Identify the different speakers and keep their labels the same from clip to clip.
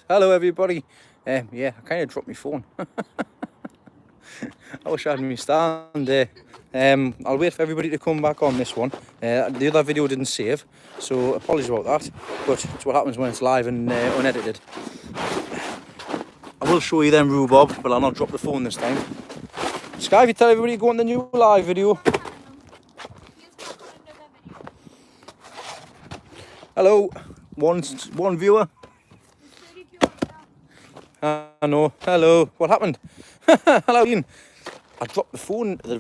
Speaker 1: Hello everybody. Yeah, I kind of dropped my phone. I wish I had my stand there. I'll wait for everybody to come back on this one. The other video didn't save, so apologies about that. But it's what happens when it's live and unedited. I will show you them rhubarb, but I'll not drop the phone this time. Sky, if you tell everybody to go on the new live video. Hello, one viewer. I know. Hello. What happened? Hello, Ian. I dropped the phone, the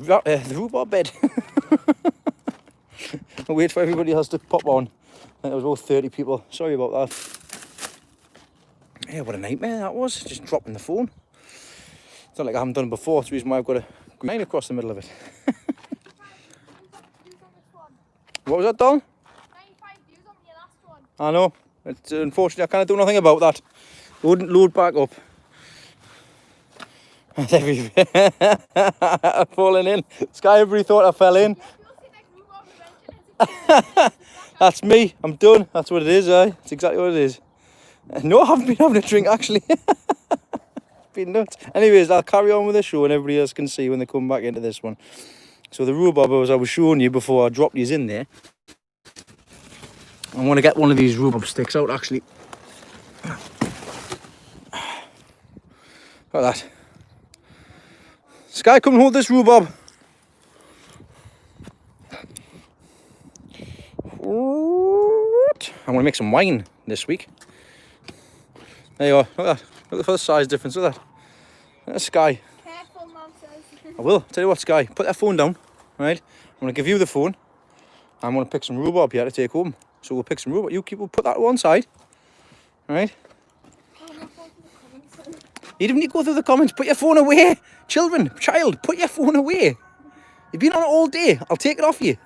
Speaker 1: rhubarb bed. I'll wait for everybody else to pop on. There was about 30 people. Sorry about that. Yeah, what a nightmare that was. Just dropping the phone. It's not like I haven't done it before. It's the reason why I've got a line across the middle of it. What was that, Don?
Speaker 2: 95 views on your last one.
Speaker 1: I know. It's, unfortunately, I can't do nothing about that. It wouldn't load back up. Falling in. Sky, everybody thought I fell in. That's me. I'm done. That's what it is, eh? That's exactly what it is. No, I haven't been having a drink, actually. Been nuts. Anyways, I'll carry on with the show and everybody else can see when they come back into this one. So the rhubarb, as I was showing you before I dropped these in there, I want to get one of these rhubarb sticks out, actually. Look at that. Sky, come and hold this rhubarb. I'm going to make some wine this week. There you are. Look at that. Look for the size difference. Look at that. That's Sky.
Speaker 2: Careful, Mum says.
Speaker 1: I will. Tell you what, Sky. Put that phone down. Right. I'm going to give you the phone. I'm going to pick some rhubarb here to take home. So we'll pick some rhubarb. We'll put that one side. Right. You didn't need to go through the comments. Put your phone away. Child, put your phone away. You've been on it all day. I'll take it off you.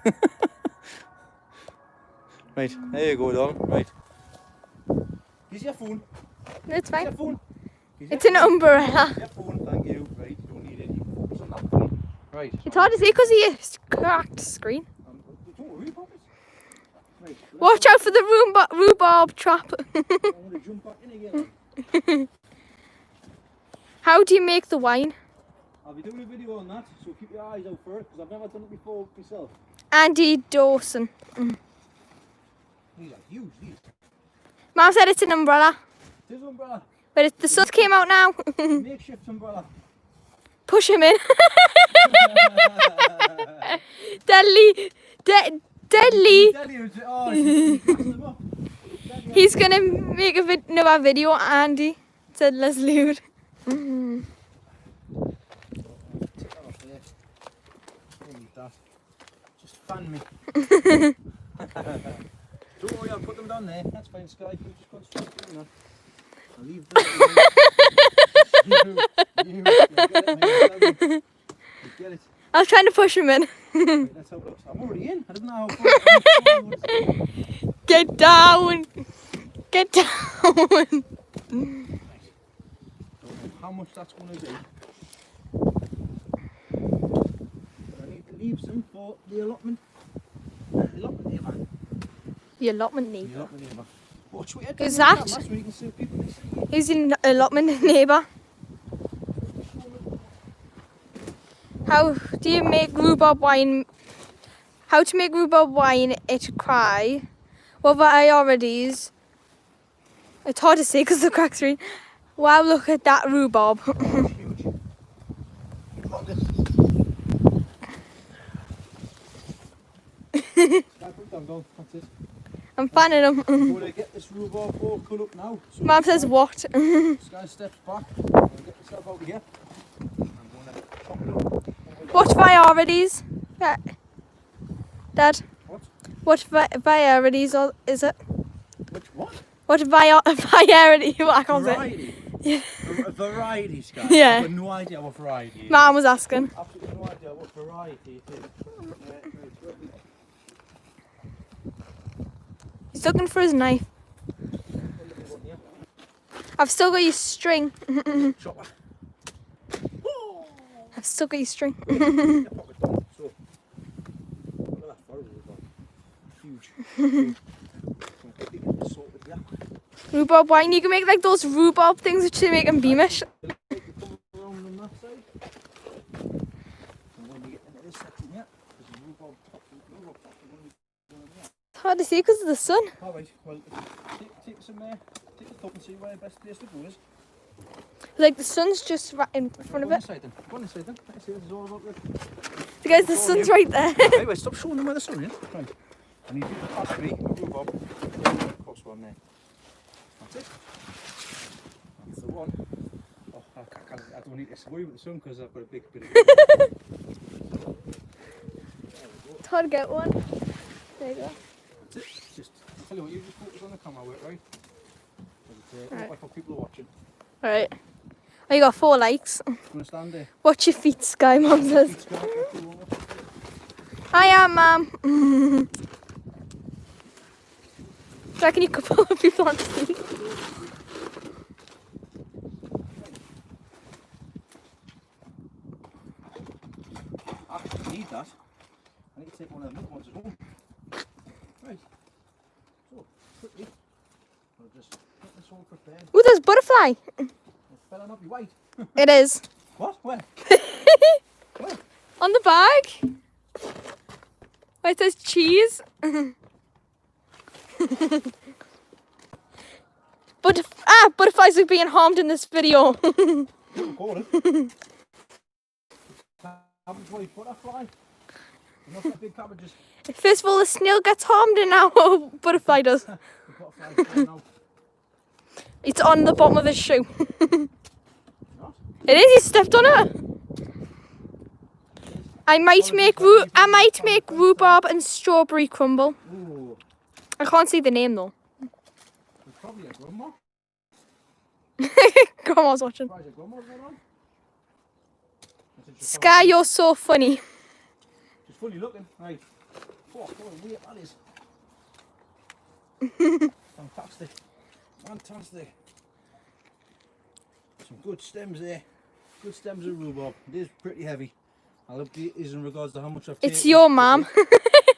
Speaker 1: Right, there you go, Don. Right. Here's your phone.
Speaker 2: It's fine.
Speaker 1: Your phone.
Speaker 2: It's an umbrella.
Speaker 1: Your phone, thank you. Right, you don't need it. You can focus on that phone. Right.
Speaker 2: It's hard to see because of your cracked screen.
Speaker 1: Don't worry about it. Right,
Speaker 2: Watch out for the rhubarb trap.
Speaker 1: I'm going to jump back in again.
Speaker 2: How do you make the wine?
Speaker 1: I'll be doing a video on that, so keep your eyes out for it, because I've never done it before myself.
Speaker 2: Andy Dawson.
Speaker 1: These are huge, these.
Speaker 2: Mum said it's an umbrella.
Speaker 1: It is an umbrella.
Speaker 2: But the sun came out now.
Speaker 1: Makeshift umbrella.
Speaker 2: Push him in. Deadly. Deadly.
Speaker 1: Oh,
Speaker 2: He's going to make another video, Andy. Said let's loot.
Speaker 1: Just fan me. Don't worry, I'll put them down there. That's fine, Sky. You just got straight through that. I'll leave them. Get it.
Speaker 2: I was trying to push him in.
Speaker 1: Right, let's have a look. I'm already in. I don't know how far.
Speaker 2: Get down. Get down.
Speaker 1: How much that's going to be. I need to leave some for the allotment. Allotment neighbour.
Speaker 2: The allotment neighbour.
Speaker 1: The allotment neighbour. Watch what
Speaker 2: Who's that?
Speaker 1: So you can see people can see.
Speaker 2: Who's the allotment neighbour? How do you make rhubarb wine? How to make rhubarb wine at Cry? What varieties? It's hard to say because of the crack screen. Wow, look at that rhubarb.
Speaker 1: Huge. That's it.
Speaker 2: I'm fanning them.
Speaker 1: I'm going to get this rhubarb all cut up now. So
Speaker 2: Mum says what?
Speaker 1: Sky steps back. I'm going to get myself out of here. I'm going to chop it up.
Speaker 2: What varieties? Dad?
Speaker 1: What?
Speaker 2: What varieties is it?
Speaker 1: Which what?
Speaker 2: What variety? I can't say.
Speaker 1: Variety.
Speaker 2: Yeah.
Speaker 1: A variety, Sky.
Speaker 2: Yeah.
Speaker 1: I've got no idea what variety it is.
Speaker 2: Mum was asking.
Speaker 1: Absolutely no idea what variety it is.
Speaker 2: He's looking for his knife. I've still got your string.
Speaker 1: Chopper.
Speaker 2: I've still got your string.
Speaker 1: So, look at that forest we've got. Huge. So, quickly get this sorted, yeah.
Speaker 2: Rhubarb wine. You can make like those rhubarb things which they make in Beamish. It's hard to see because of the sun.
Speaker 1: Alright, well, take a cup and see where the best place to go is.
Speaker 2: Like the sun's just right in front of it.
Speaker 1: Go on inside then. Let's see what it's all about.
Speaker 2: Guys, the sun's right there.
Speaker 1: Anyway, stop showing them where the sun is. Right. I need you to pass me a rhubarb. Cross one there. That's it. That's the one. Oh, I don't need to worry with the sun because I've got a big bit of
Speaker 2: It's hard to get one. There you go.
Speaker 1: That's it. Just, I'll tell you what, you just focus on the camera work, right?
Speaker 2: Right.
Speaker 1: Like for people are watching.
Speaker 2: Alright. Oh, you got 4 likes.
Speaker 1: Gonna stand there.
Speaker 2: Watch your feet, Sky, Mum says. Hiya, Mum. Do you reckon you could pull people on speed?
Speaker 1: I need that. I need to take one of them little ones at home. Right. So, quickly, I'll just get this all prepared.
Speaker 2: Ooh, there's a butterfly.
Speaker 1: It better not be white.
Speaker 2: It is.
Speaker 1: What? Where? Where?
Speaker 2: On the bag. Where it says cheese. Butterflies are being harmed in this video.
Speaker 1: Recorded. Cabbage white butterfly. Not that big cabbages.
Speaker 2: First of all, the snail gets harmed and now a butterfly does.
Speaker 1: The butterfly's going out.
Speaker 2: It's on the bottom of his shoe.
Speaker 1: Not?
Speaker 2: It is, he stepped on it. I might make rhubarb and strawberry crumble.
Speaker 1: Ooh.
Speaker 2: I can't see the name though.
Speaker 1: There's probably a grandma.
Speaker 2: Grandma's watching.
Speaker 1: Surprised your grandma's not on.
Speaker 2: Sky, you're so funny.
Speaker 1: Just fully looking. Right. Oh, what a weight that is. Fantastic. Fantastic. Some good stems there. Good stems of rhubarb. It is pretty heavy. I'll update this in regards to how much I've taken.
Speaker 2: It's your mum.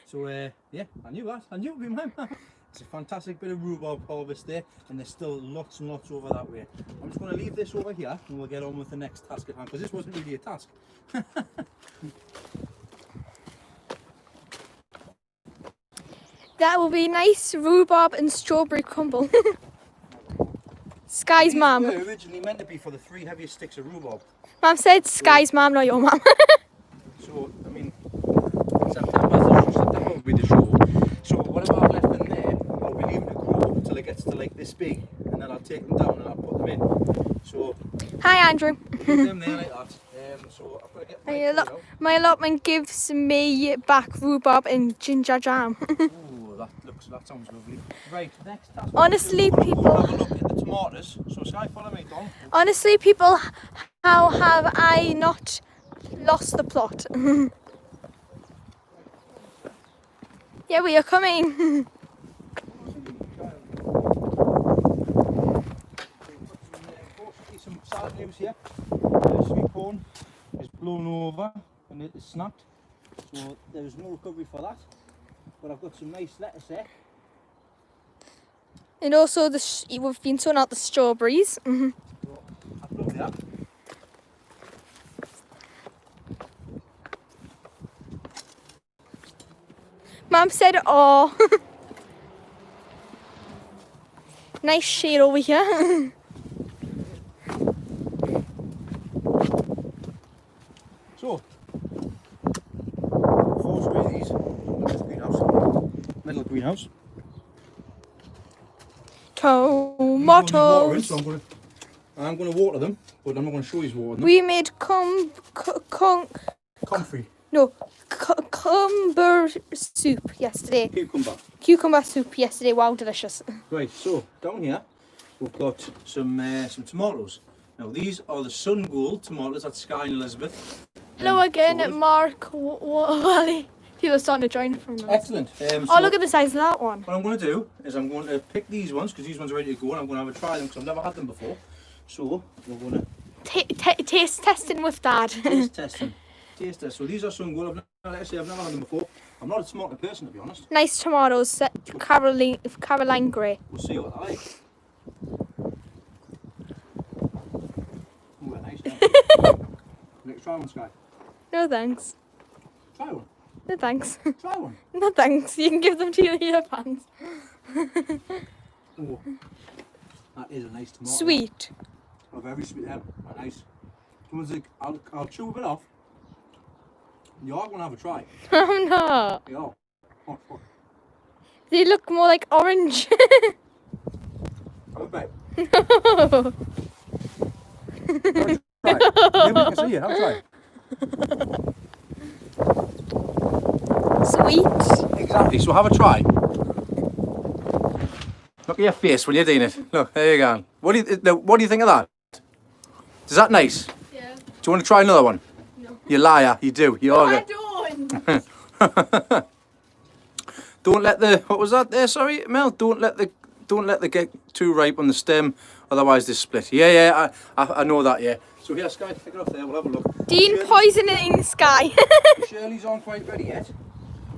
Speaker 1: So, yeah, I knew that. I knew it would be my mum. It's a fantastic bit of rhubarb harvest there, and there's still lots and lots over that way. I'm just going to leave this over here, and we'll get on with the next task at hand, because this wasn't really a task.
Speaker 2: That will be nice rhubarb and strawberry crumble. Sky's mum.
Speaker 1: These were originally meant to be for the 3 heaviest sticks of rhubarb.
Speaker 2: Mum said Sky's mum, not your mum.
Speaker 1: So, I mean, September will be the show. So, whatever I've left in there, I'll be leaving it grow until it gets to like this big, and then I'll take them down and I'll put them in. So,
Speaker 2: Hi, Andrew.
Speaker 1: leave them there like that. So, I've got to get
Speaker 2: My allotment gives me back rhubarb and ginger jam.
Speaker 1: Ooh, that sounds lovely. Right, next task.
Speaker 2: Honestly, people.
Speaker 1: Have a look at the tomatoes. So, Sky, follow me, Don.
Speaker 2: Honestly, people, how have I not lost the plot? Yeah, we are coming.
Speaker 1: Some salad leaves here. The sweet corn is blown over and it is snapped. So there is no recovery for that. But I've got some nice lettuce there.
Speaker 2: And also, we've been sorting out the strawberries.
Speaker 1: So I've looked at that.
Speaker 2: Mum said, oh. Nice shade over here.
Speaker 1: So, 4 squeezies from the greenhouse. Little greenhouse.
Speaker 2: Tomatoes.
Speaker 1: So I'm going to water them, but I'm not going to show you watering them.
Speaker 2: We made
Speaker 1: Comfrey.
Speaker 2: No, cucumber soup yesterday. Cucumber soup yesterday. Wow, delicious.
Speaker 1: Right, so down here we've got some tomatoes. Now these are the Sun Gold tomatoes at Sky and Elizabeth.
Speaker 2: Hello again, Mark. Wally. People are starting to join from us.
Speaker 1: Excellent.
Speaker 2: Oh, look at the size of that one.
Speaker 1: What I'm going to do is I'm going to pick these ones because these ones are ready to go, and I'm going to have a try them because I've never had them before. So we're going to
Speaker 2: taste testing with Dad.
Speaker 1: taste testing. Taste test. So these are Sun Gold. Like I say, I've never had them before. I'm not a tomato person, to be honest.
Speaker 2: Nice tomatoes, Caroline Grey.
Speaker 1: We'll see what I like. Ooh, they're nice, yeah. Next, try one, Sky.
Speaker 2: No thanks.
Speaker 1: Try one.
Speaker 2: No thanks.
Speaker 1: Try one.
Speaker 2: No thanks. You can give them to your earphones.
Speaker 1: Oh, that is a nice tomato.
Speaker 2: Sweet.
Speaker 1: Oh, very sweet. They're nice. Someone's like, I'll chew a bit off. You are going to have a try.
Speaker 2: I'm not.
Speaker 1: Yeah. Oh, oh.
Speaker 2: They look more like orange.
Speaker 1: Have a bite.
Speaker 2: No.
Speaker 1: Try. Maybe you can see it. Have a try.
Speaker 2: Sweet.
Speaker 1: Exactly. So have a try. Look at your face when you're doing it. Look, there you go. What do you think of that? Is that nice?
Speaker 2: Yeah.
Speaker 1: Do you want to try another one?
Speaker 2: No.
Speaker 1: You liar. You do. You
Speaker 2: No,
Speaker 1: are
Speaker 2: I
Speaker 1: good.
Speaker 2: don't.
Speaker 1: Don't let the, what was that there? Sorry, Mel. Don't let the get too ripe on the stem, otherwise they split. Yeah. I know that. Yeah. So here, Sky, take it off there. We'll have a look.
Speaker 2: Dean poisoning Sky.
Speaker 1: The Shirley's aren't quite ready yet,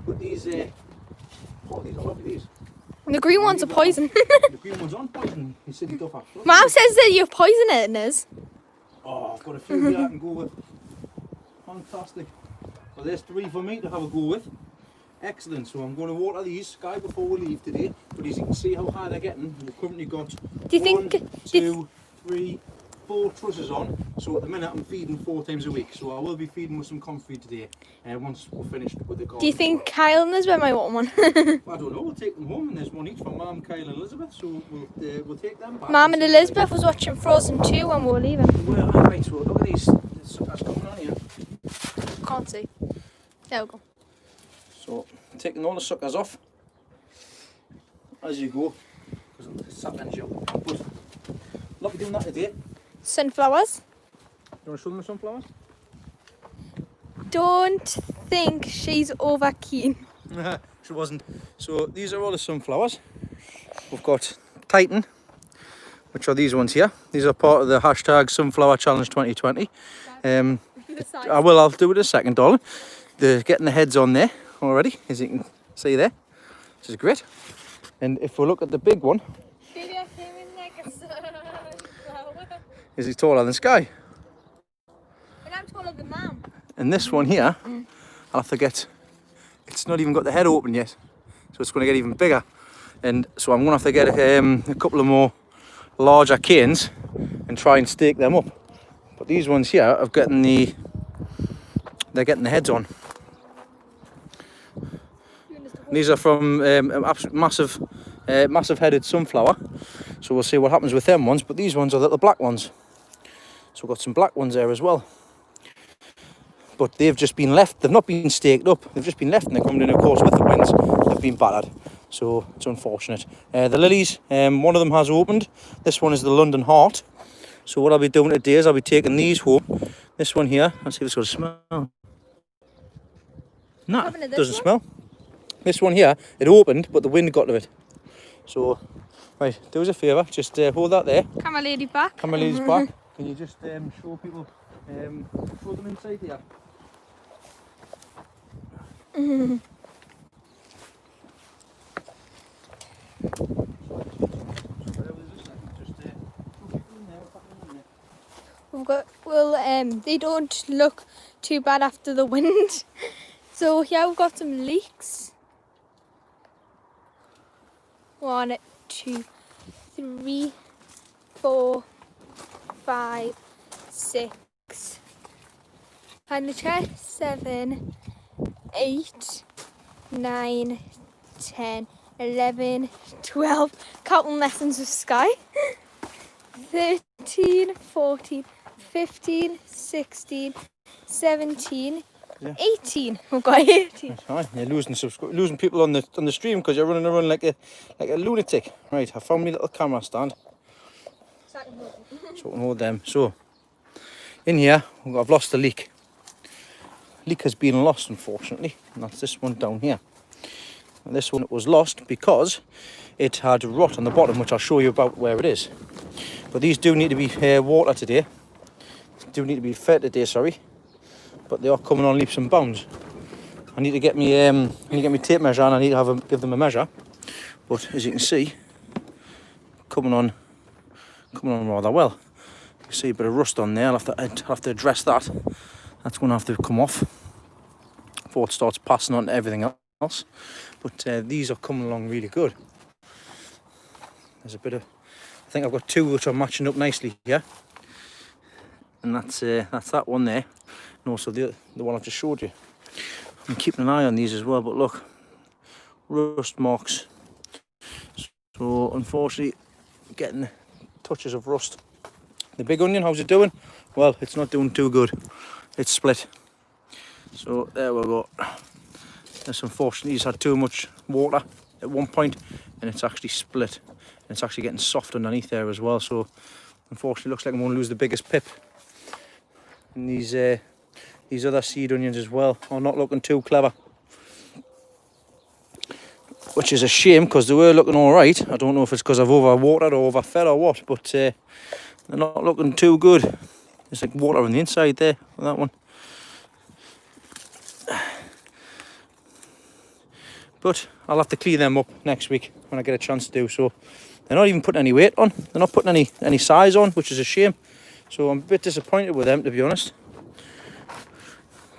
Speaker 1: but these, oh, these are lovely. These.
Speaker 2: The green ones are poison.
Speaker 1: The green one's on poison. You said you don't have.
Speaker 2: Mom says that you're poisonous.
Speaker 1: Oh, I've got a few here I can go with. Fantastic. Well, there's 3 for me to have a go with. Excellent. So I'm going to water these, Sky, before we leave today. But as you can see how high they're getting, we've currently got
Speaker 2: Do you think?
Speaker 1: 1, 2, 3, 4 trusses on. So at the minute I'm feeding 4 times a week. So I will be feeding with some comfrey today. Once we're finished with the garden.
Speaker 2: Do you think Kyle and Elizabeth might want one?
Speaker 1: Well, I don't know. We'll take them home, and there's one each for Mum, Kyle, and Elizabeth. So we'll take them back.
Speaker 2: Mum and Elizabeth was watching Frozen 2 when we were leaving.
Speaker 1: Well, right. So look at these. There's suckers coming on here.
Speaker 2: Can't see. There we go.
Speaker 1: So taking all the suckers off as you go, because it's sap energy out. But not be doing that today.
Speaker 2: Sunflowers.
Speaker 1: You want to show them the sunflowers?
Speaker 2: Don't think she's over keen.
Speaker 1: She wasn't. So these are all the sunflowers. We've got Titan, which are these ones here. These are part of the hashtag Sunflower Challenge 2020. I'll do it in a second, darling. They're getting the heads on there already, as you can see there, which is great. And if we look at the big one, is he taller than Sky?
Speaker 2: And I'm taller than Mum.
Speaker 1: And this one here, I'll have to get, it's not even got the head open yet, so it's going to get even bigger. And so I'm going to have to get a couple of more larger canes and try and stake them up. But these ones here are getting they're getting the heads on. These are from massive headed sunflower. So we'll see what happens with them ones. But these ones are little black ones. So we've got some black ones there as well. But they've just been left. They've not been staked up. They've just been left, and they're coming in, of course, with the winds. They've been battered. So it's unfortunate. The lilies, one of them has opened. This one is the London Heart. So what I'll be doing today is I'll be taking these home. This one here. Let's see if it's got a smell. Nah, it doesn't smell. This one here, it opened, but the wind got to it. So, right, do us a favour, just hold that there.
Speaker 2: Camera lady back.
Speaker 1: Camera lady's back. Can you just show people, show them inside here?
Speaker 2: They don't look too bad after the wind. So here we've got some leeks. 1, 2, 3, 4, 5, 6. Finally check. 7, 8, 9, 10, 11, 12. Counting lessons with Sky. 13, 14, 15, 16, 17,
Speaker 1: Yeah.
Speaker 2: 18. We've got 18.
Speaker 1: That's fine. You're losing people on the stream because you're running around like a lunatic. Right, I found my little camera stand. So I can hold them. So in here I've lost a leek. Leek has been lost, unfortunately, and that's this one down here. And this one was lost because it had rot on the bottom, which I'll show you about where it is. But these do need to be watered today. Do need to be fed today, sorry. But they are coming on leaps and bounds. I need to get me tape measure, and I need to give them a measure. But as you can see, coming on coming on rather well. You see a bit of rust on there. I'll have to address that. That's going to have to come off before it starts passing on to everything else. But these are coming along really good. There's a bit of, I think I've got two which are matching up nicely here, and that's that one there, and also the one I've just showed you. I'm keeping an eye on these as well, but look, rust marks. So unfortunately, getting touches of rust. The big onion, how's it doing? Well, it's not doing too good. It's split. So there we go. This unfortunately has had too much water at one point, and it's actually split. And it's actually getting soft underneath there as well. So unfortunately, looks like I'm going to lose the biggest pip. And these other seed onions as well are not looking too clever, which is a shame because they were looking all right. I don't know if it's because I've overwatered or overfed or what, but they're not looking too good. There's like water on the inside there on that one. But I'll have to clean them up next week when I get a chance to do so. They're not even putting any weight on. They're not putting any size on, which is a shame. So I'm a bit disappointed with them, to be honest.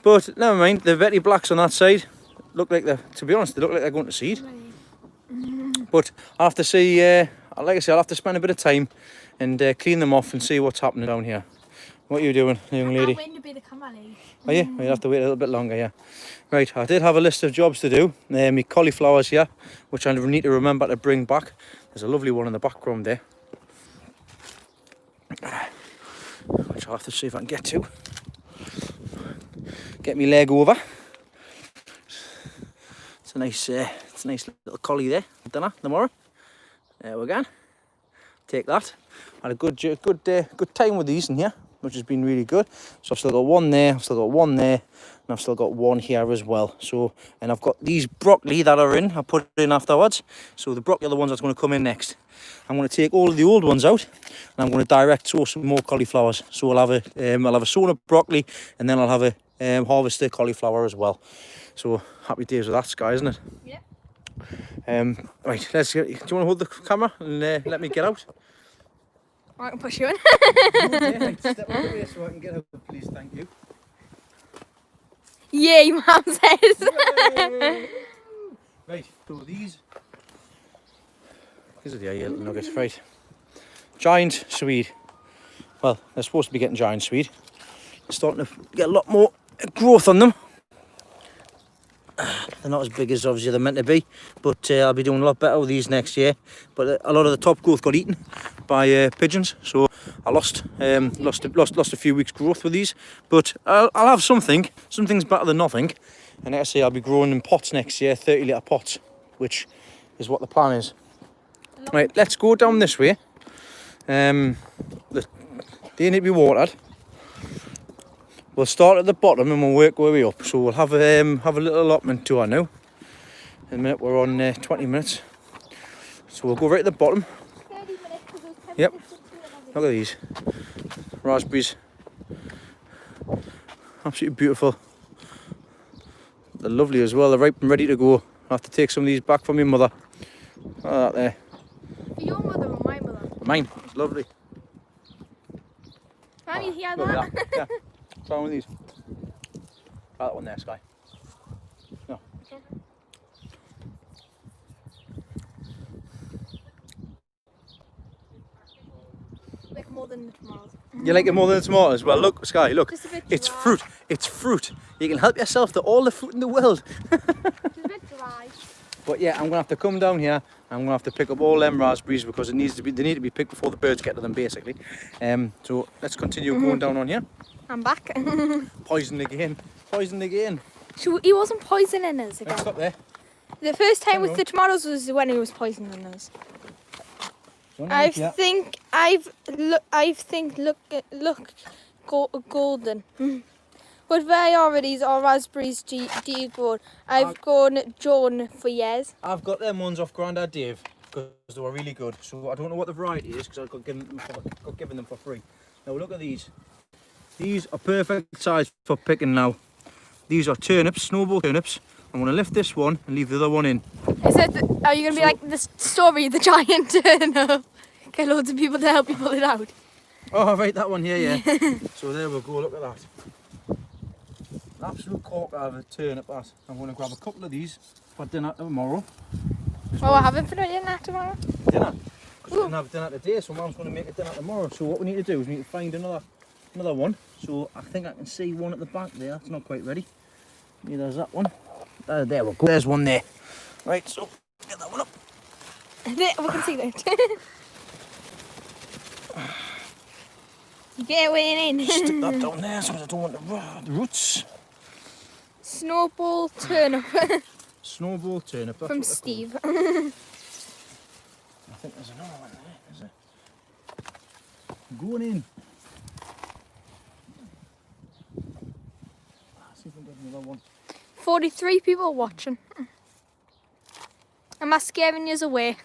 Speaker 1: But never mind, the Veti Blacks on that side look like to be honest, they look like they're going to seed. But I'll have to see, like I say, I'll have to spend a bit of time and clean them off and see what's happening down here. What are you doing, young lady?
Speaker 2: I'm waiting to be the camera.
Speaker 1: Are you? You'll have to wait a little bit longer, yeah. Right, I did have a list of jobs to do. My cauliflowers here, which I need to remember to bring back. There's a lovely one in the background there, which I'll have to see if I can get to. Get me leg over. It's a nice little collie there. Dinner tomorrow. There we go. Take that. Had a good time with these in here, which has been really good. So I've still got one there. I've still got one there, and I've still got one here as well. So, and I've got these broccoli that are in. I put it in afterwards. So the broccoli are the ones that's going to come in next. I'm going to take all of the old ones out, and I'm going to direct sow some more cauliflowers. So I'll have a sown up broccoli, and then I'll have a harvested cauliflower as well. So happy days with that, Sky, isn't it?
Speaker 2: Yeah.
Speaker 1: Right, let's get. Do you want to hold the camera and let me get out?
Speaker 2: I can push you in.
Speaker 1: Okay, right, step out of the way so I can get out, please. Thank you.
Speaker 2: Yay, Mum says.
Speaker 1: Right, so these are the little nuggets. Right, giant Swede. Well, they're supposed to be getting giant Swede. Starting to get a lot more growth on them. They're not as big as obviously they're meant to be, but I'll be doing a lot better with these next year. But a lot of the top growth got eaten by pigeons, so I lost a few weeks growth with these. But I'll have something. Something's better than nothing. And like I say, I'll be growing in pots next year, 30-litre pots, which is what the plan is. Right, let's go down this way. They need to be watered. We'll start at the bottom and we'll work our way up. So we'll have a little allotment to our now. In a minute, we're on 20 minutes. So we'll go right at the bottom.
Speaker 2: 30 minutes because there's 10
Speaker 1: Yep.
Speaker 2: minutes to
Speaker 1: Look at these raspberries. Absolutely beautiful. They're lovely as well. They're ripe and ready to go. I'll have to take some of these back from your mother. Look at that there.
Speaker 2: For your mother or my mother?
Speaker 1: Mine. It's lovely.
Speaker 2: Can you hear
Speaker 1: Look at
Speaker 2: that?
Speaker 1: that. Yeah. What's wrong with these? That one there, Sky. No.
Speaker 2: Like more than the tomatoes.
Speaker 1: You like it more than the tomatoes? Well, look, Sky, look.
Speaker 2: Just a bit
Speaker 1: It's
Speaker 2: dry.
Speaker 1: fruit. It's fruit. You can help yourself to all the fruit in the world.
Speaker 2: It's a bit dry.
Speaker 1: But yeah, I'm going to have to come down here. I'm going to have to pick up all them raspberries because they need to be picked before the birds get to them, basically. So let's continue going down on here.
Speaker 2: I'm back.
Speaker 1: Poison again. Poison again.
Speaker 2: He wasn't poisoning us
Speaker 1: Right,
Speaker 2: again.
Speaker 1: stop there.
Speaker 2: The first time
Speaker 1: Hang
Speaker 2: with
Speaker 1: on.
Speaker 2: the tomatoes was when he was poisoning us.
Speaker 1: Yeah.
Speaker 2: Golden. But varieties are raspberries grown. I've grown John for years.
Speaker 1: I've got them ones off Grandad Dave because they were really good. So I don't know what the variety is because I got given them for free. Now look at these. These are perfect size for picking now. These are turnips, snowball turnips. I'm going to lift this one and leave the other one in.
Speaker 2: Are you going to be like the story of the giant turnip? Get loads of people to help you pull it out.
Speaker 1: Oh, right, that one here, yeah. So there we go, look at that. An absolute corker of a turnip, that. I'm going to grab a couple of these for dinner tomorrow.
Speaker 2: Oh, I haven't for dinner tomorrow.
Speaker 1: Dinner? Because we didn't have dinner today, so Mum's going to make a dinner tomorrow. So what we need to do is we need to find another one. So I think I can see one at the back there. That's not quite ready. Yeah, there's that one. There we go. There's one there. Right, so get that one up.
Speaker 2: There, we can see that. Get way in.
Speaker 1: Stick that down there so I don't want the roots.
Speaker 2: Snowball turnip.
Speaker 1: Snowball turnip.
Speaker 2: From Steve.
Speaker 1: I think there's another one there, is there? Going in. See if we can get another one.
Speaker 2: 43 people watching. Am I scaring you away?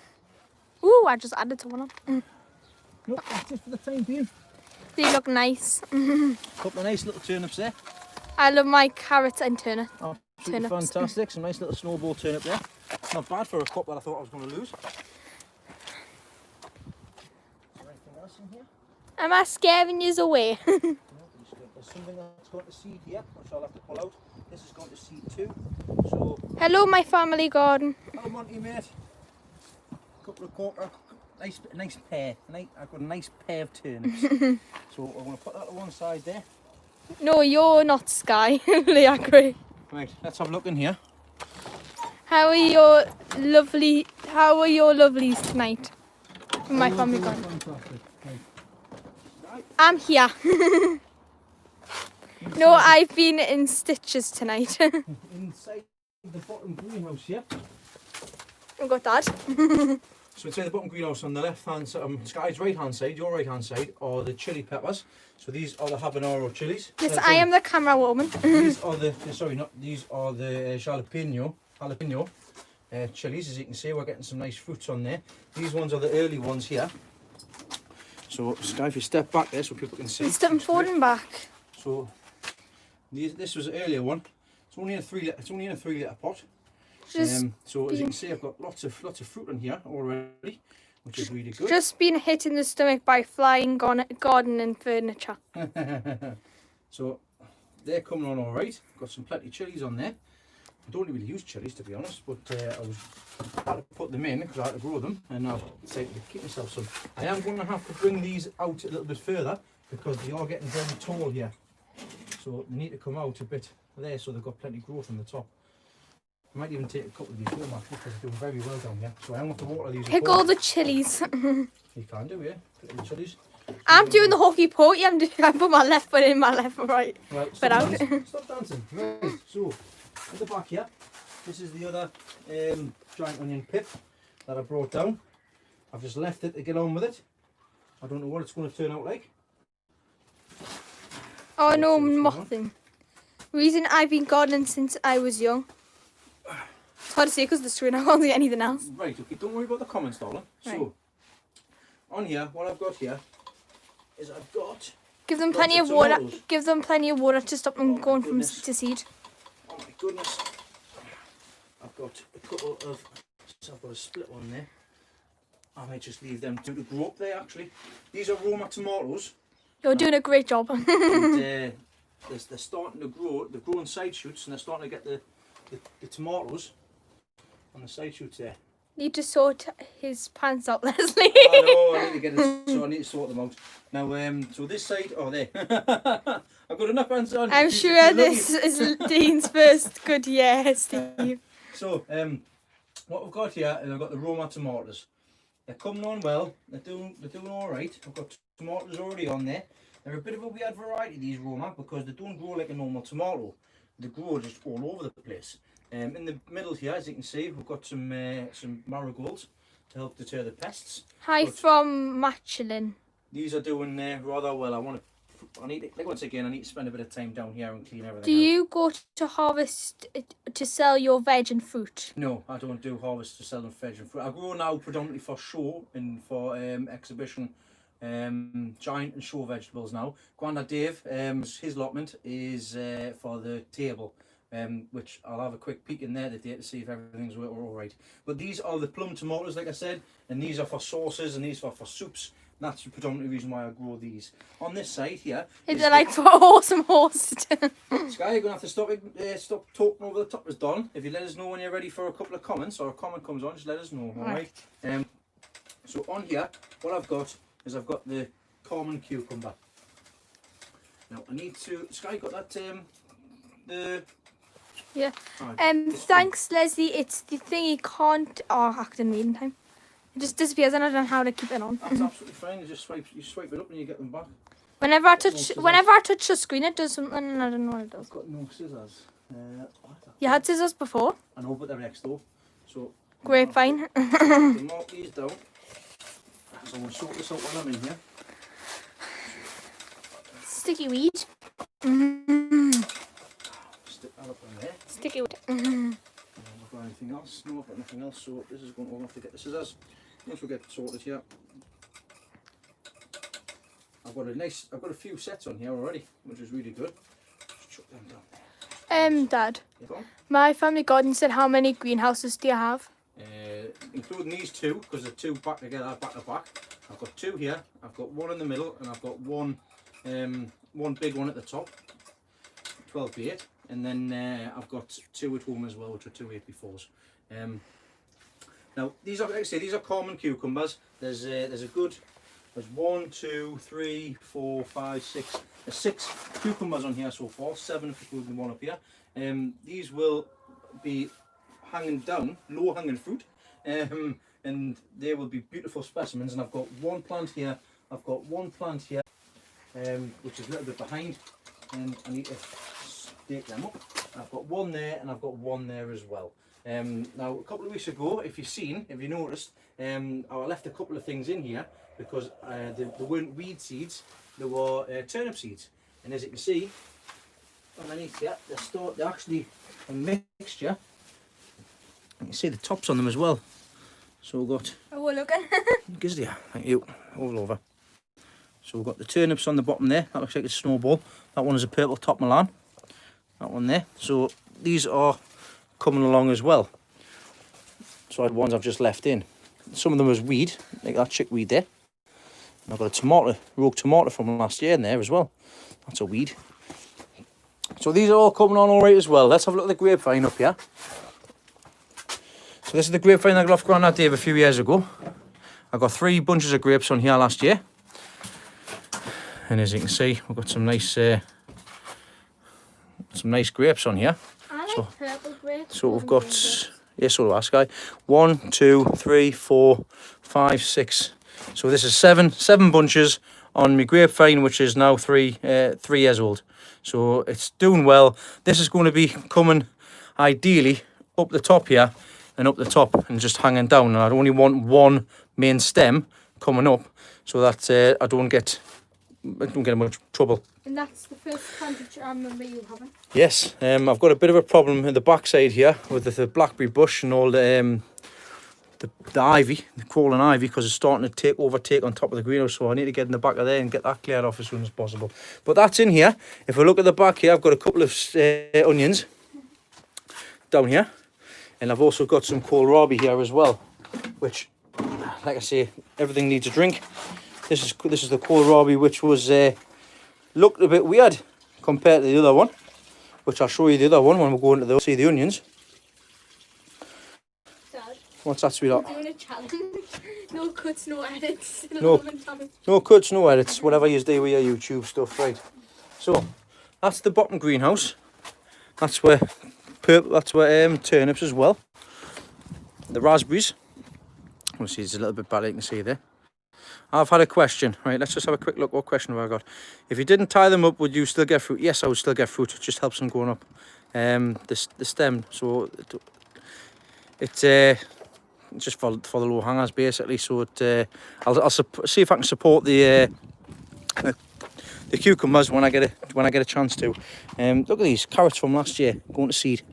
Speaker 2: Ooh, I just added to one of them.
Speaker 1: Nope, that's just for the time being.
Speaker 2: They look nice.
Speaker 1: Couple of nice little turnips there.
Speaker 2: I love my carrots and turnips.
Speaker 1: Absolutely fantastic. Some nice little snowball turnip there. Not bad for a cup that I thought I was going to lose. Is there anything else in here?
Speaker 2: Am I scaring you away?
Speaker 1: No, there's something that's going to seed here, which I'll have to pull out. This is going to seed too. So,
Speaker 2: Hello, my family garden.
Speaker 1: hello, Monty, mate. Couple of corker. Nice pair. I've got a nice pair of turnips. So I'm going to put that to one side there.
Speaker 2: No, you're not Sky. They are great.
Speaker 1: Right, let's have a look in here.
Speaker 2: How are your lovelies tonight? From my family garden.
Speaker 1: Fantastic. Right.
Speaker 2: I'm here. No, I've been in stitches tonight.
Speaker 1: Inside the bottom greenhouse here.
Speaker 2: I've got that.
Speaker 1: So inside the bottom greenhouse on the left hand side, Sky's right hand side, your right hand side, are the chili peppers. So these are the habanero chilies.
Speaker 2: Yes, I am the camera woman.
Speaker 1: These are the jalapeno chilies. As you can see, we're getting some nice fruits on there. These ones are the early ones here. So Sky, if you step back there so people can see.
Speaker 2: I'm stepping forward and back.
Speaker 1: So this was an earlier one. It's only in a 3 litre pot. So as you can see, I've got lots of fruit in here already, which is really good.
Speaker 2: Just been hit in the stomach by flying gardening furniture.
Speaker 1: So they're coming on all right. Got some plenty of chilies on there. I don't really use chilies, to be honest, but I had to put them in because I had to grow them, and I'll say to keep myself some. I am going to have to bring these out a little bit further because they are getting very tall here. So they need to come out a bit there so they've got plenty of growth on the top. I might even take a couple of these home actually because they're doing very well down here. So I am going to water these.
Speaker 2: Pick all the chilies.
Speaker 1: You can do, yeah. Pick the chilies.
Speaker 2: I'm doing the hokey pokey. I put my left foot in, my left foot right.
Speaker 1: Right,
Speaker 2: But
Speaker 1: stop dancing. Right, so at the back here, this is the other giant onion pip that I brought down. I've just left it to get on with it. I don't know what it's going to turn out like.
Speaker 2: Oh no, nothing. Reason I've been gardening since I was young. It's hard to say because the screen, I can't see anything else.
Speaker 1: Right, okay, don't worry about the comments, darling.
Speaker 2: Right.
Speaker 1: So, on here, what I've got here is I've got...
Speaker 2: Give them plenty of water. Give them plenty of water to stop them going from to seed.
Speaker 1: Oh my goodness. I've got a couple of... So I've got a split one there. I might just leave them to grow up there, actually. These are Roma tomatoes.
Speaker 2: You're doing a great job.
Speaker 1: And, they're starting to grow. They're growing side shoots and they're starting to get the tomatoes on the side shoots there.
Speaker 2: Need to sort his pants out, Leslie.
Speaker 1: I know, I need to get it, so I need to sort them out. Now, so this side, oh there. I've got enough pants on.
Speaker 2: I'm sure this is Dean's first good year, Steve.
Speaker 1: So, what we've got here, and I've got the Roma tomatoes. They're coming on well. They're doing all right. I've got tomatoes already on there. They're a bit of a weird variety, these Roma, because they don't grow like a normal tomato. They grow just all over the place. In the middle here, as you can see, we've got some marigolds to help deter the pests.
Speaker 2: Hi from Michelin.
Speaker 1: These are doing rather well. I need to, like once again, I need to spend a bit of time down here and clean everything.
Speaker 2: Do you go to harvest to sell your veg and fruit?
Speaker 1: No, I don't do harvest to sell them veg and fruit. I grow now predominantly for show and for exhibition. Giant and show vegetables now. Grandad Dave, his allotment is for the table. which I'll have a quick peek in there today to see if everything's all right. But these are the plum tomatoes, like I said, and these are for sauces and these are for soups. That's the predominant reason why I grow these. On this side here,
Speaker 2: Is it like for awesome horse?
Speaker 1: Sky, you're gonna have to stop talking over the top as Don. If you let us know when you're ready for a couple of comments or a comment comes on, just let us know. All right. So on here, what I've got is I've got the common cucumber. Now I need to. Sky, got that the.
Speaker 2: Yeah. Thanks, Leslie. It's the thing you can't. Oh, acting reading time. It just disappears and I don't know how to keep it on.
Speaker 1: That's absolutely fine. You just swipe it up and you get them back.
Speaker 2: Whenever I touch the screen, it does something and I don't know what it does.
Speaker 1: I've got no scissors.
Speaker 2: You had scissors before?
Speaker 1: I know, but they're next door. So
Speaker 2: Grapevine.
Speaker 1: Mark these down. So I'm going to sort this out while I'm in here.
Speaker 2: Sticky weed.
Speaker 1: Stick that up in there.
Speaker 2: Sticky weed.
Speaker 1: I've got anything else? No, I've got nothing else. So this is going to have to get the scissors. Once we get it sorted here. I've got a few sets on here already, which is really good. Just chuck them down.
Speaker 2: Dad.
Speaker 1: Yeah,
Speaker 2: My family garden said, how many greenhouses do you have?
Speaker 1: Including these two, because they're two back together, back to back. I've got two here. I've got one in the middle, and I've got one big one at the top. 12 by 8, and then I've got two at home as well, which are 2 8x4s. Now these are, like I say, these are common cucumbers. There's 1, 2, 3, 4, 5, 6. There's 6 cucumbers on here so far, 7 if you include the one up here. These will be hanging down, low hanging fruit, and they will be beautiful specimens. And I've got one plant here, I've got one plant here, which is a little bit behind, and I need to stake them up. I've got one there and I've got one there as well. Now a couple of weeks ago, if you noticed, I left a couple of things in here because they weren't weed seeds, they were turnip seeds. And as you can see underneath here, they're actually a mixture. You can see the tops on them as well. So we've got.
Speaker 2: Oh, we're looking.
Speaker 1: Gives you, thank you, all over. So we've got the turnips on the bottom there. That looks like a snowball. That one is a purple top Milan. That one there. So these are coming along as well. So I had ones I've just left in. Some of them was weed, like that chickweed there. And I've got a rogue tomato from last year in there as well. That's a weed. So these are all coming on all right as well. Let's have a look at the grapevine up here. So this is the grapevine I got off Grandad Dave a few years ago. I got 3 bunches of grapes on here last year. And as you can see, we've got some nice grapes on here.
Speaker 2: I like purple grapes.
Speaker 1: So we've got, yes, so do I, Sky. 1, 2, 3, 4, 5, 6. So this is 7 bunches on my grapevine, which is now 3 years old. So it's doing well. This is going to be coming ideally up the top here and up the top and just hanging down. And I only want one main stem coming up so that I don't get much trouble.
Speaker 2: And that's the first plantage I remember you having.
Speaker 1: Yes, I've got a bit of a problem at the backside here with the blackberry bush and all the ivy, the crawling ivy, because it's starting to overtake on top of the greenhouse. So I need to get in the back of there and get that cleared off as soon as possible. But that's in here. If we look at the back here, I've got a couple of onions down here, and I've also got some kohlrabi here as well, which, like I say, everything needs a drink. This is the kohlrabi, which was looked a bit weird compared to the other one, which I'll show you the other one when we go into see the onions.
Speaker 2: Dad,
Speaker 1: what's that, sweetheart?
Speaker 2: I'm doing a challenge. No cuts, no edits.
Speaker 1: No cuts, no edits. Whatever you do with your YouTube stuff, right? So that's the bottom greenhouse. That's where turnips as well. The raspberries. We'll see, it's a little bit better. You can see there. I've had a question, right? Let's just have a quick look. What question have I got? If you didn't tie them up, would you still get fruit? Yes, I would still get fruit. It just helps them growing up. The stem, so it's just for the low hangers basically. So I'll see if I can support the cucumbers when I get a chance to. Look at these carrots from last year going to seed.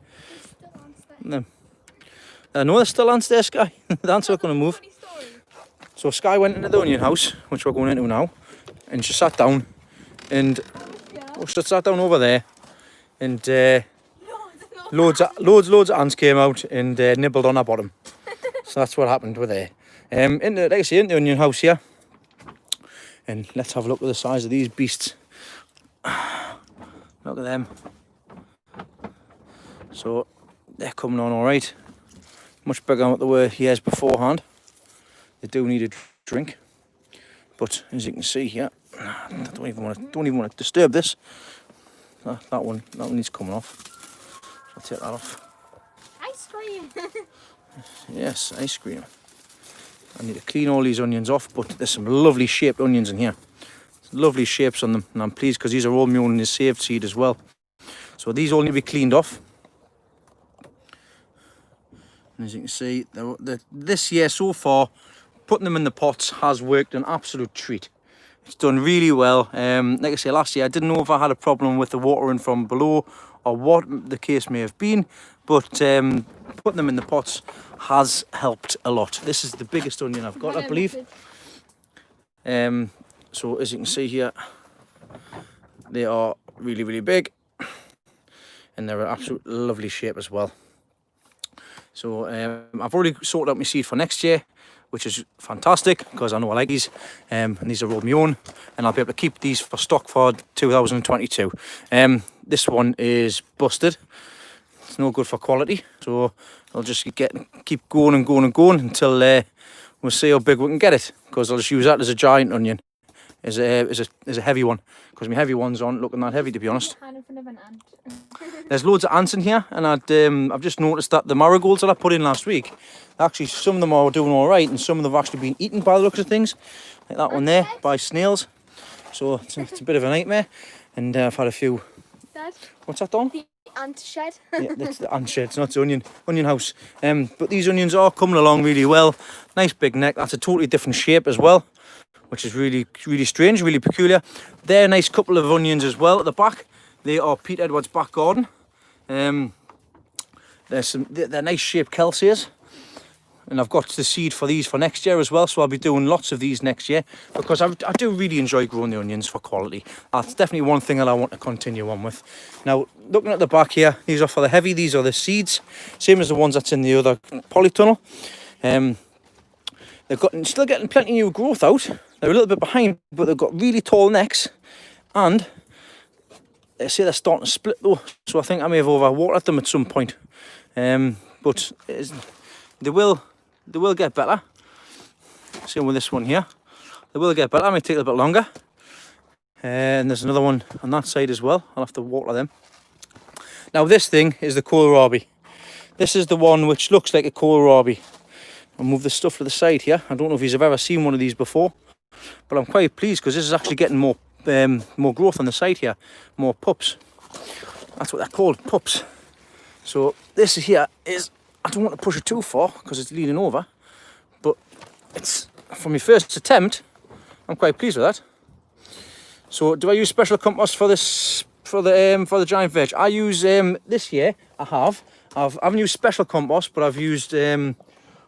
Speaker 1: I know they're still ants there, Sky. The ants are not going to move. So Sky went into the onion house, which we're going into now, and she sat down, and she sat down over there, and
Speaker 2: no, it's
Speaker 1: loads of ants came out and nibbled on our bottom. So that's what happened with there. Like I say, in the onion house here. And let's have a look at the size of these beasts. Look at them. So they're coming on all right. Much bigger than what they were years beforehand. They do need a drink. But as you can see here, I don't even want to disturb this. That one needs coming off. I'll take that off.
Speaker 2: Ice cream.
Speaker 1: Yes, ice cream. I need to clean all these onions off, but there's some lovely shaped onions in here. Lovely shapes on them, and I'm pleased because these are all my own in the saved seed as well. So these all need to be cleaned off. And as you can see, this year so far, putting them in the pots has worked an absolute treat. It's done really well. Like I say, last year I didn't know if I had a problem with the watering from below or what the case may have been, but putting them in the pots has helped a lot. This is the biggest onion I've got, I believe. So as you can see here, they are really, really big, and they're an absolute lovely shape as well. So I've already sorted out my seed for next year, which is fantastic because I know I like these, and these are all my own, and I'll be able to keep these for stock for 2022. This one is busted. It's no good for quality, so I'll just keep going and going and going until we'll see how big we can get it, because I'll just use that as a giant onion, as a heavy one, because my heavy ones aren't looking that heavy, to be honest. There's loads of ants in here, and I've just noticed that the marigolds that I put in last week, actually some of them are doing all right, and some of them have actually been eaten by the looks of things, like that one there, by snails. So it's a bit of a nightmare, and I've had a few.
Speaker 2: Dad?
Speaker 1: What's that, Don?
Speaker 2: The ant shed.
Speaker 1: Yeah, that's the ant shed. It's not the onion house. But these onions are coming along really well. Nice big neck. That's a totally different shape as well, which is really, really strange, really peculiar. They're a nice couple of onions as well at the back. They are Pete Edwards' back garden. They're nice shaped kelsias. And I've got the seed for these for next year as well, so I'll be doing lots of these next year, because I do really enjoy growing the onions for quality. That's definitely one thing that I want to continue on with. Now, looking at the back here, these are for the heavy, these are the seeds, same as the ones that's in the other polytunnel. They're still getting plenty of new growth out. They're a little bit behind, but they've got really tall necks, and they say they're starting to split though, so I think I may have overwatered them at some point. But they will get better. Same with this one here. They will get better. It may take a little bit longer. And there's another one on that side as well. I'll have to water them. Now this thing is the kohlrabi. This is the one which looks like a kohlrabi. I'll move the stuff to the side here. I don't know if you've ever seen one of these before, but I'm quite pleased because this is actually getting more growth on the side here. More pups. That's what they're called, pups. So this here is, I don't want to push it too far because it's leaning over, but it's, for my first attempt, I'm quite pleased with that. So do I use special compost for this, for the giant veg? I use this year. I haven't used special compost, but I've used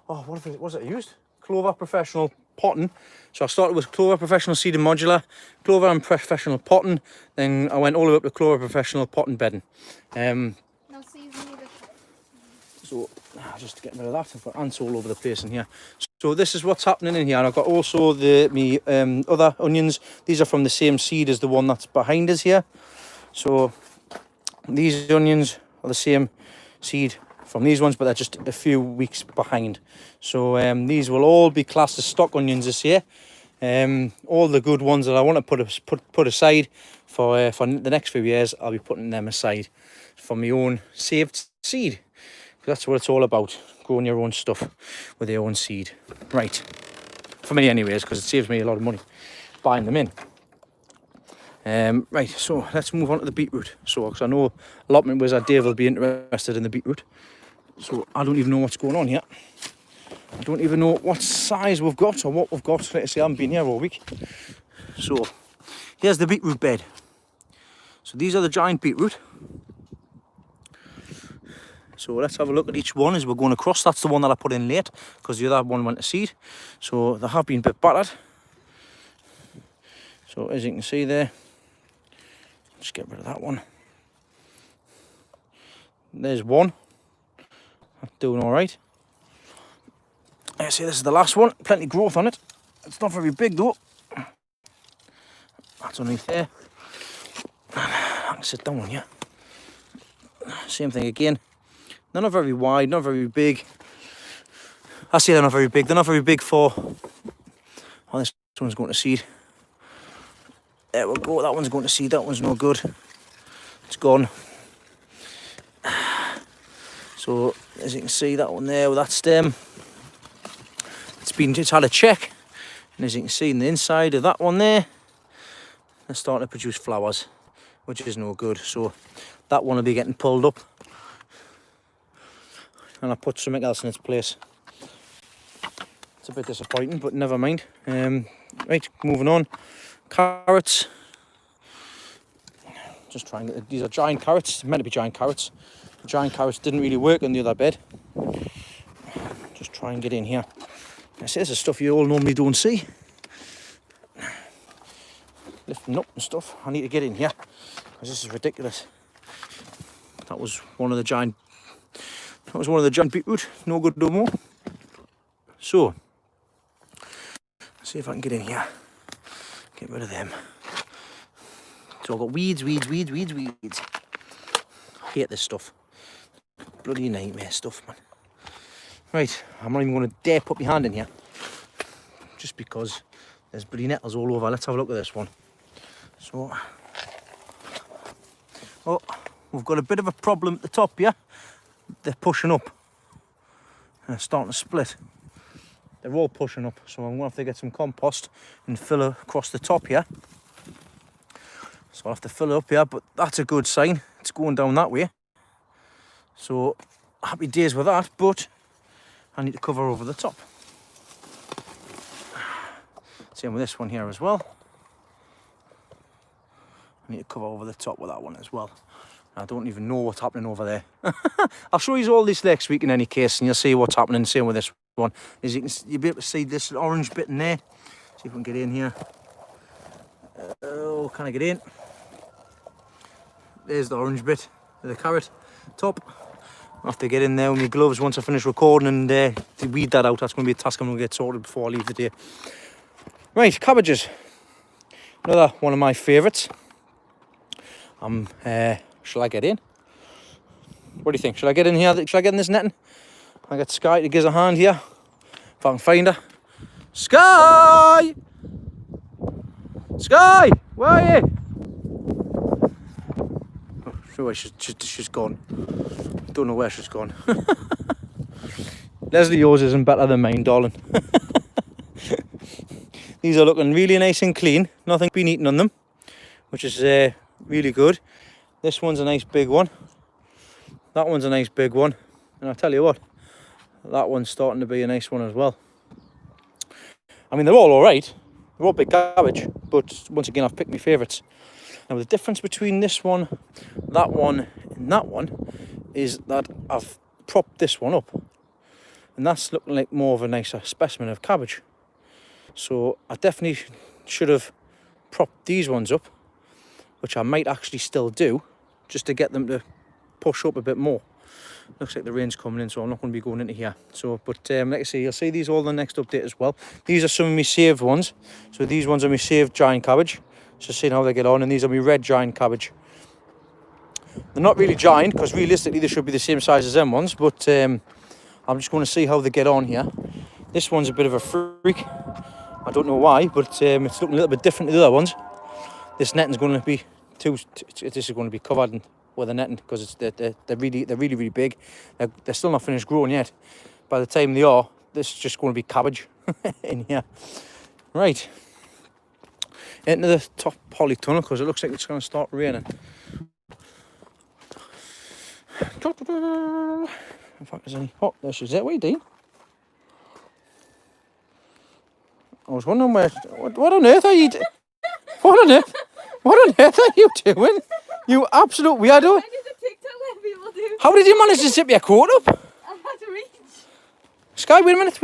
Speaker 1: what was it I used? Clover Professional Potting. So I started with Clover Professional Seed and Modular, Clover and Professional Potting, then I went all the way up to Clover Professional Potting Bedding. So just getting rid of that, I've got ants all over the place in here. So this is what's happening in here, and I've got also the other onions. These are from the same seed as the one that's behind us here. So these onions are the same seed from these ones, but they're just a few weeks behind. So these will all be classed as stock onions this year. All the good ones that I want to put aside for the next few years, I'll be putting them aside for my own saved seed. That's what it's all about, growing your own stuff with your own seed. Right, for me anyways, because it saves me a lot of money buying them in. Right, so let's move on to the beetroot. So, because I know allotment wizard Dave will be interested in the beetroot. So I don't even know what's going on here. I don't even know what size we've got or what we've got. Like I say, I haven't been here all week. So here's the beetroot bed. So these are the giant beetroot. So let's have a look at each one as we're going across. That's the one that I put in late because the other one went to seed. So they have been a bit battered. So as you can see there, just get rid of that one. There's one. Doing all right. I see this is the last one. Plenty of growth on it. It's not very big though. That's underneath there. I can sit down on here. Same thing again. They're not very wide, not very big. I say they're not very big. They're not very big for... Oh, this one's going to seed. There we go. That one's going to seed. That one's no good. It's gone. So, as you can see, that one there with that stem, it's had a check. And as you can see in the inside of that one there, they're starting to produce flowers, which is no good. So that one will be getting pulled up. And I put something else in its place. It's a bit disappointing, but never mind. Right, moving on. Carrots. Just trying. These are giant carrots. They're meant to be giant carrots. The giant carrots didn't really work on the other bed. Just try and get in here. This is the stuff you all normally don't see. Lifting up and stuff. I need to get in here because this is ridiculous. That was one of the giant. That was one of the giant beetroot. No good no more. So, let's see if I can get in here. Get rid of them. So I've got weeds. I hate this stuff. Bloody nightmare stuff, man. Right, I'm not even going to dare put my hand in here. Just because there's bloody nettles all over. Let's have a look at this one. So, oh, we've got a bit of a problem at the top here. They're pushing up. They're starting to split. They're all pushing up. So I'm going to have to get some compost and fill it across the top here. So I'll have to fill it up here, but that's a good sign. It's going down that way. So, happy days with that, but I need to cover over the top. Same with this one here as well. I need to cover over the top with that one as well. I don't even know what's happening over there. I'll show you all this next week in any case, and you'll see what's happening. Same with this one. As you can see, you'll be able to see this orange bit in there. See if we can get in here. Oh, can I get in? There's the orange bit of the carrot top. I'll have to get in there with my gloves once I finish recording and to weed that out. That's going to be a task I'm going to get sorted before I leave the day. Right, cabbages. Another one of my favourites. Shall I get in? What do you think? Shall I get in here? Shall I get in this netting? I get Sky to give us a hand here. If I can find her. Sky! Sky! Where are you? Oh, sure, she's gone. Don't know where she's gone. Leslie, yours isn't better than mine, darling. These are looking really nice and clean. Nothing's been eaten on them, which is really good. This one's a nice big one. That one's a nice big one. And I'll tell you what, that one's starting to be a nice one as well. I mean, they're all right. They're all big cabbage, but once again, I've picked my favourites. Now, the difference between this one, and that one is that I've propped this one up. And that's looking like more of a nicer specimen of cabbage. So I definitely should have propped these ones up, which I might actually still do, just to get them to push up a bit more. Looks like the rain's coming in, so I'm not going to be going into here. So, but like I say, you'll see these all in the next update as well. These are some of my saved ones. So these ones are my saved giant cabbage. Just seeing how they get on, and these are my red giant cabbage. They're not really giant, because realistically they should be the same size as them ones, but I'm just going to see how they get on here. This one's a bit of a freak. I don't know why, but it's looking a little bit different to the other ones. This netting's going to be this is going to be covered with a netting, because they're really big. They're still not finished growing yet. By the time they are, this is just going to be cabbage in here. Right, into the top polytunnel, because it looks like it's going to start raining. In fact, there's any... Oh, there she's there. What are you doing? I was wondering where... What on earth are you doing? What on earth are you doing? You absolute weirdo.
Speaker 2: I did a TikTok where people do.
Speaker 1: How did you manage to zip your coat up?
Speaker 2: I had to reach.
Speaker 1: Sky, wait a minute.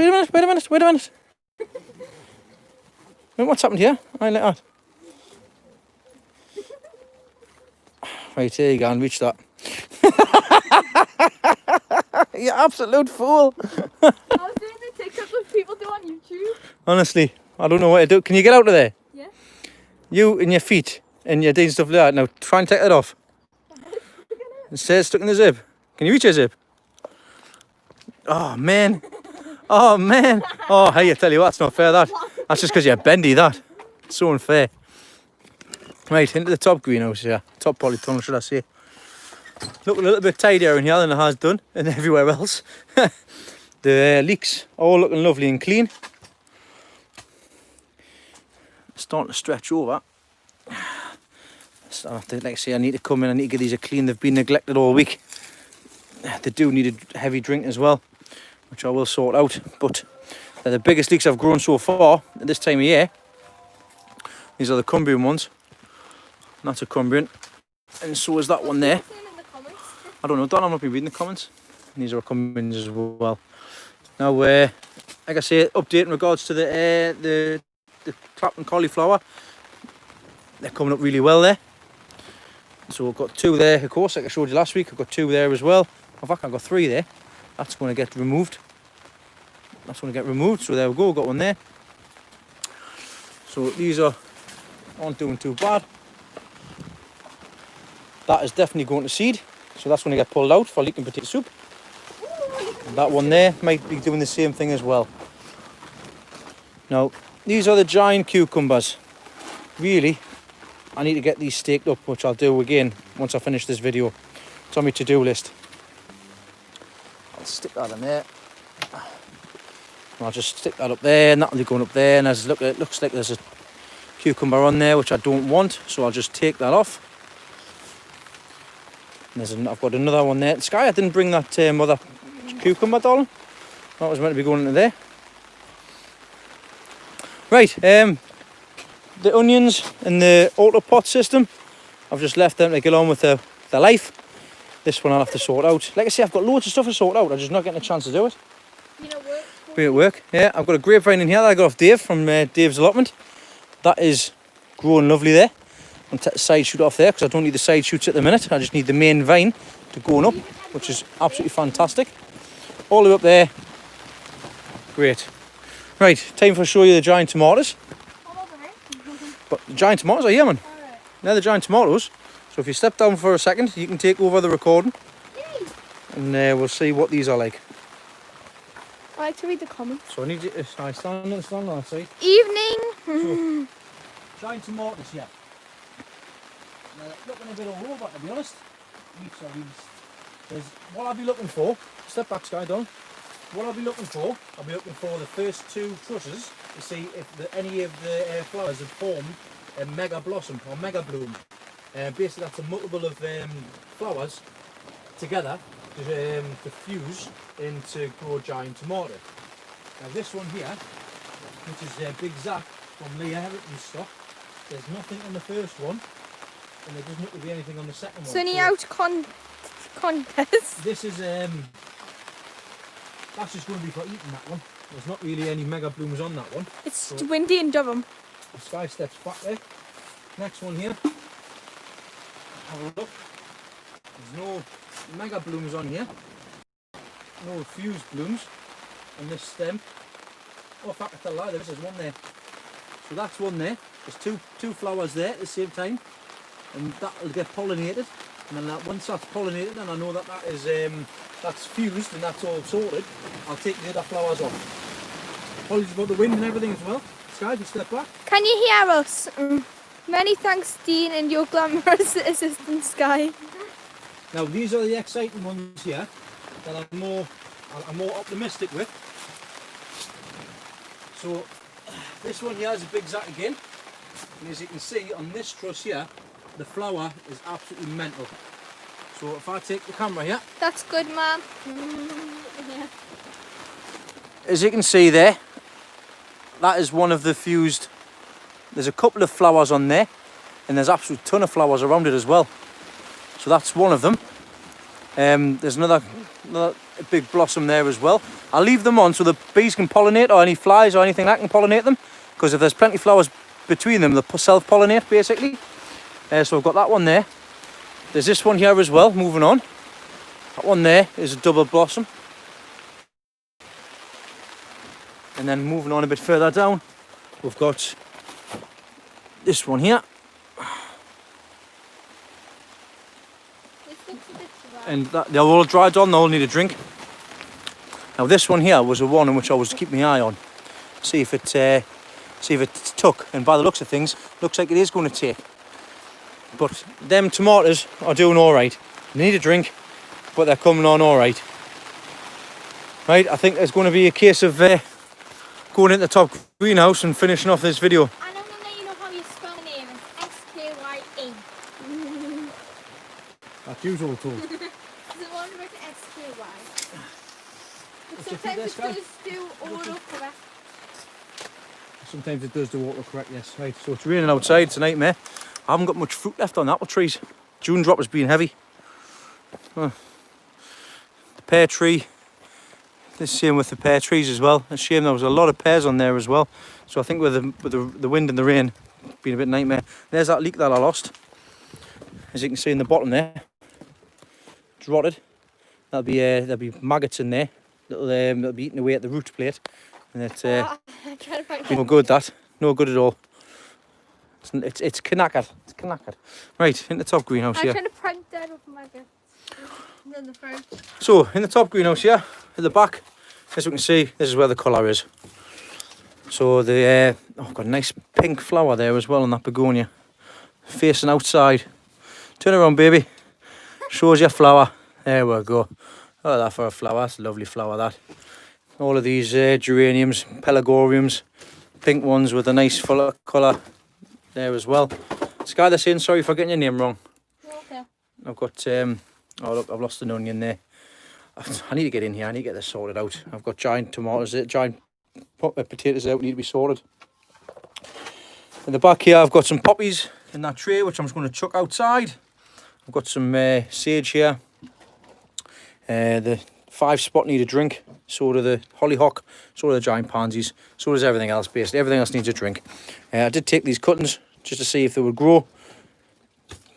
Speaker 1: What's happened here? I like that. Right, there you go, and reach that. You absolute fool.
Speaker 2: I was doing the TikTok that people do on YouTube.
Speaker 1: Honestly, I don't know what to do. Can you get out of there?
Speaker 2: Yeah.
Speaker 1: You and your feet and your doing stuff like that. Now try and take that off. It says stuck in the zip. Can you reach your zip? Oh man. Oh man. Oh hey, I tell you what, it's not fair that. That's just because you're bendy that. It's so unfair. Right, into the top greenhouse here. Top polytunnel, should I say. Look a little bit tidier in here than it has done and everywhere else. The leaks all looking lovely and clean. Starting to stretch over. So like I say, I need to come in, I need to get these clean. They've been neglected all week. They do need a heavy drink as well, which I will sort out. But they're the biggest leaks I've grown so far at this time of year. These are the Cumbrian ones. That's a Cumbrian. And so is that one there. I don't know, Don, I've not been reading the comments. These are Cumbrians as well. Now, like I say, update in regards to the Clapton cauliflower. They're coming up really well there. So I've got two there, of course, like I showed you last week. I've got two there as well. In fact, I've got three there. That's going to get removed. That's going to get removed. So there we go, got one there. So these aren't doing too bad. That is definitely going to seed. So that's going to get pulled out for leeking potato soup. And that one there might be doing the same thing as well. Now, these are the giant cucumbers. Really, I need to get these staked up, which I'll do again once I finish this video. It's on my to-do list. I'll stick that in there. I'll just stick that up there, and that'll be going up there. And as it looks like there's a cucumber on there, which I don't want, so I'll just take that off. And I've got another one there. Sky, I didn't bring that other cucumber, darling. That was meant to be going into there. Right, the onions and the auto pot system, I've just left them to get on with their life. This one I'll have to sort out. Like I say, I've got loads of stuff to sort out. I'm just not getting a chance to do it. Be at work. Yeah, I've got a grapevine in here that I got off Dave from Dave's allotment. That is growing lovely there. I'm taking the side shoot off there because I don't need the side shoots at the minute. I just need the main vine to go up, which is absolutely fantastic. All the way up there. Great. Right, time for show you the giant tomatoes. But the giant tomatoes are here, man. They're the giant tomatoes. So if you step down for a second, you can take over the recording. And we'll see what these are like.
Speaker 2: I like to read the comments.
Speaker 1: So I need you to stand on that side.
Speaker 2: Evening.
Speaker 1: So, giant tomatoes here. They're looking a bit all over, to be honest. There's what I'll be looking for. Step back, Sky, down. What I'll be looking for the first two trusses to see if any of the flowers have formed a mega blossom or mega bloom. Basically, that's a multiple of flowers together to fuse into grow giant tomato. Now this one here, which is Big Zach from Lee Heritage stock, there's nothing on the first one, and there doesn't look to be anything on the second one.
Speaker 2: Sunny out contest.
Speaker 1: This is that's just going to be for eating that one. There's not really any mega blooms on that one.
Speaker 2: It's so windy in Durham.
Speaker 1: The Sky steps back there. Next one here. Have a look. There's no mega blooms on here. No fused blooms on this stem. Oh, in fact, I tell a lie, there is one there. So that's one there. There's two flowers there at the same time, and that'll get pollinated. And then once that's pollinated, and I know that is that's fused and that's all sorted, I'll take the other flowers off. Apologies about the wind and everything as well. Sky, just step back.
Speaker 2: Can you hear us? Many thanks, Dean, and your glamorous assistant, Sky.
Speaker 1: Now these are the exciting ones here that I'm more optimistic with. So this one here is a Big Zach again, and as you can see on this truss here, the flower is absolutely mental. So if I take the camera here,
Speaker 2: that's good, Mum. Yeah.
Speaker 1: As you can see there, that is one of the fused. There's a couple of flowers on there, and there's absolute ton of flowers around it as well. So that's one of them. There's another big blossom there as well. I'll leave them on so the bees can pollinate, or any flies or anything that can pollinate them, because if there's plenty of flowers between them, they'll self-pollinate basically. So I've got that one there. There's this one here as well, moving on. That one there is a double blossom. And then moving on a bit further down, we've got this one here.
Speaker 2: This looks a bit dry.
Speaker 1: And they're all dried on, they all need a drink. Now this one here was the one in which I was keeping my eye on. See if it took, and by the looks of things, looks like it is going to take. But them tomatoes are doing all right. They need a drink, but they're coming on all right. Right, I think there's going to be a case of going into the top greenhouse and finishing off this video.
Speaker 2: And I'm going to let you know how you spell my name. It's S-K-Y-E.
Speaker 1: That's usual too.
Speaker 2: There's one written S-K-Y. But
Speaker 1: What's
Speaker 2: sometimes
Speaker 1: this
Speaker 2: it
Speaker 1: guy?
Speaker 2: does do autocorrect.
Speaker 1: Sometimes it does do autocorrect, yes. Right, so it's raining outside, it's a nightmare. I haven't got much fruit left on the apple trees. June drop has been heavy. The pear tree, the same with the pear trees as well. It's a shame there was a lot of pears on there as well. So I think with the wind and the rain, it's been a bit nightmare. There's that leek that I lost. As you can see in the bottom there, it's rotted. There'll be maggots in there. That'll be eating away at the root plate. And it's
Speaker 2: I'm trying to find
Speaker 1: no good, that. No good at all. It's knackered. It's knackered. Right, in the top greenhouse
Speaker 2: I'm
Speaker 1: here.
Speaker 2: trying to prank that up my gut. In the front.
Speaker 1: So, in the top greenhouse here, at the back, as you can see, this is where the colour is. So, got a nice pink flower there as well on that begonia. Facing outside. Turn around, baby. Shows your flower. There we go. Oh, that for a flower. That's a lovely flower, that. All of these geraniums, pelargoniums, pink ones with a nice full colour there as well. Sky, they're saying sorry for getting your name wrong.
Speaker 2: Okay.
Speaker 1: I've got, oh look, I've lost an onion there. I need to get in here, I need to get this sorted out. I've got giant tomatoes, giant potatoes out, need to be sorted. In the back here, I've got some poppies in that tray, which I'm just going to chuck outside. I've got some sage here. The 5-spot need a drink. So do the hollyhock, so do the giant pansies, so does everything else, basically. Everything else needs a drink. I did take these cuttings just to see if they would grow.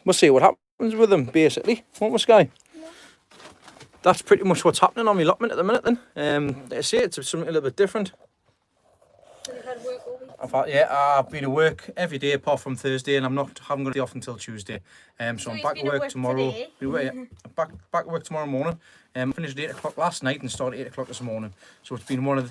Speaker 1: We'll see what happens with them, basically. Won't we, Sky?
Speaker 2: Yeah.
Speaker 1: That's pretty much what's happening on my allotment at the minute, then. Like I say, it's something a little bit different.
Speaker 2: So you've had work all week?
Speaker 1: I've been at work every day apart from Thursday, and haven't got to be off until Tuesday. So I'm back at work tomorrow. I'm back at work tomorrow morning. Finished at 8 o'clock last night and started at 8 o'clock this morning. So it's been 1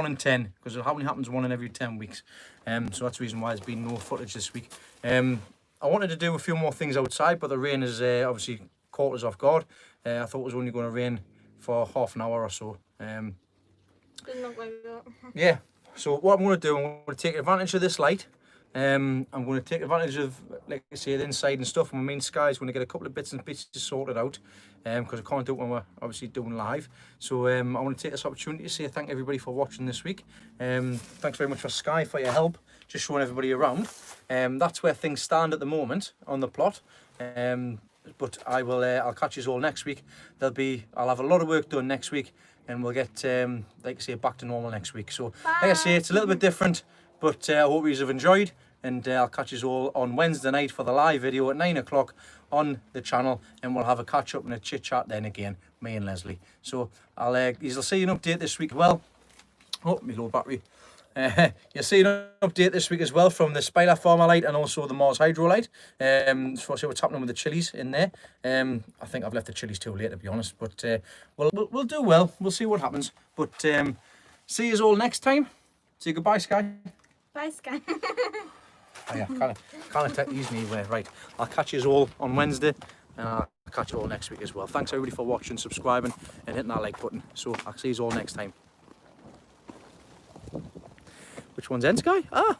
Speaker 1: in 10, because it only happens 1 in every 10 weeks. So that's the reason why there's been no footage this week. I wanted to do a few more things outside, but the rain has obviously caught us off guard. I thought it was only going to rain for half an hour or so.
Speaker 2: Didn't look like that.
Speaker 1: Yeah. So what I'm going to do, I'm going to take advantage of this light. I'm going to take advantage of, like I say, the inside and stuff. My main Sky is going to get a couple of bits and pieces sorted out, because I can't do it when we're obviously doing live. So I want to take this opportunity to say thank everybody for watching this week. Thanks very much for Sky for your help, just showing everybody around. That's where things stand at the moment on the plot. But I'll catch you all next week. I'll have a lot of work done next week, and we'll get, like I say, back to normal next week. So, like I say, it's a little bit different, but I hope you have enjoyed, and I'll catch you all on Wednesday night for the live video at 9 o'clock on the channel, and we'll have a catch up and a chit chat then again, me and Leslie. So, you'll see an update this week. Well, oh, my low battery. You'll see an update this week as well from the Spider Farmer light and also the Mars Hydro light. So see what's happening with the chilies in there. I think I've left the chilies too late, to be honest, but we'll do well. We'll see what happens. But see you all next time. Say goodbye, Sky.
Speaker 2: Bye, Sky.
Speaker 1: Oh, yeah, can't take these anywhere. Right, I'll catch you all on Wednesday, and I'll catch you all next week as well. Thanks everybody for watching, subscribing, and hitting that like button. So I'll see you all next time. Which one's end, Sky? Ah.